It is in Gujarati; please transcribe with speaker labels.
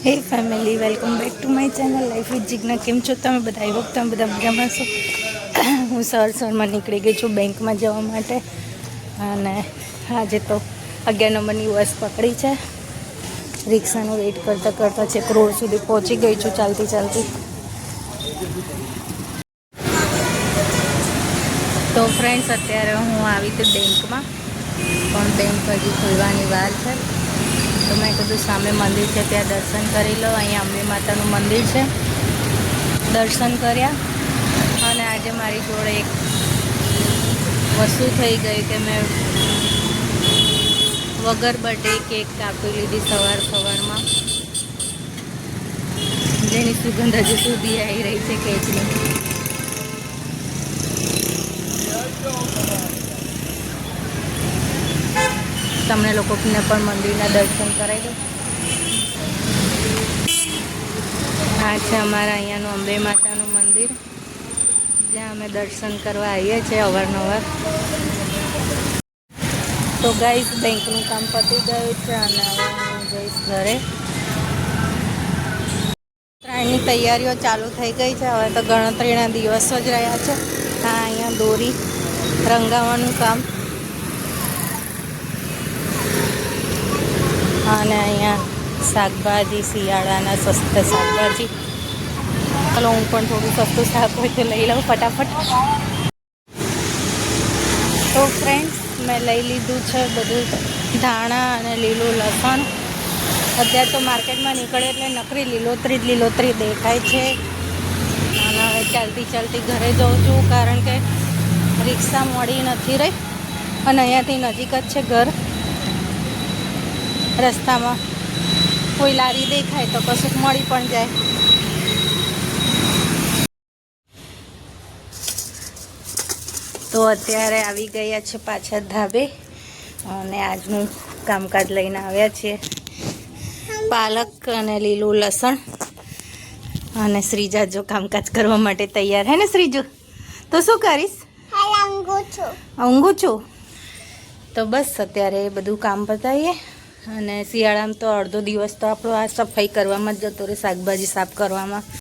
Speaker 1: હે family, welcome back to my channel life with Jigna. કેમ છો તમે બધા? આઈ હોપ તમે બધા મજામાં છો. હું સવારમાં નીકળી ગઈ છું બેંકમાં જવા માટે, અને આજે તો 11 નંબરની બસ પકડી છે. રિક્ષાનો વેઇટ કરતાં કરતાં છેક રોડ સુધી પહોંચી ગઈ છું ચાલતી. તો ફ્રેન્ડ્સ, અત્યારે હું આવી હતી બેંકમાં, પણ બેંક હજી ખુલવાની વાર છે. તો મેં કીધું સામે મંદિર છે ત્યાં દર્શન કરી લો. અહીંયા અંબે માતાનું મંદિર છે, દર્શન કર્યા. અને આજે મારી જોડે એક વસ્તુ થઈ ગઈ કે મેં વગર બર્થડે કેક કાપી લીધી સવારમાં, જેની સુગંધ હજુ સુધી આવી રહી છે કેકની. તમને લોકોને પણ મંદિરના દર્શન કરાવી દો. આ છે અમારા અહીંયાનું અંબે માતાનું મંદિર, જ્યાં અમે દર્શન કરવા આવીએ છીએ અવારનવાર. તો ગાઈસ, બેંકનું કામ પતી ગયું છે અને હવે હું જઈશ ઘરે. ઉત્તરાયણની તૈયારીઓ ચાલુ થઈ ગઈ છે. હવે તો ગણતરીના દિવસો જ રહ્યા છે. અહીંયા દોરી રંગાવાનું કામ, અને અહીંયા શાકભાજી, શિયાળાના સસ્તા શાકભાજી. ચાલો હું પણ થોડું સસ્તું શાક હોય તો લઈ લઉં ફટાફટ. તો ફ્રેન્ડ્સ, મેં લઈ લીધું છે બધું ધાણા અને લીલું લસણ. અત્યારે તો માર્કેટમાં નીકળે એટલે નકરી લીલોતરી દેખાય છે. અને હવે ચાલતી ઘરે જાઉં છું, કારણ કે રિક્ષા મળી નથી રહી. અને અહીંયાથી નજીક જ છે ઘર. રસ્તામાં કોઈ લારી દેખાય તો કશુંક મળી પણ જાય. તો અત્યારે આવી ગયા છે પાછા ધાબે, અને આજનું કામકાજ લઈને આવ્યા છીએ પાલક અને લીલું લસણ. અને શ્રીજા જો કામકાજ કરવા માટે તૈયાર. હે ને શ્રીજુ? તો શું કરીશ? ઊંઘું છું. તો બસ અત્યારે એ બધું કામ પતાવીએ. અને શિયાળામાં તો અડધો દિવસ તો આપણો આ સફાઈ કરવામાં જ જતો રહે, શાકભાજી સાફ કરવામાં.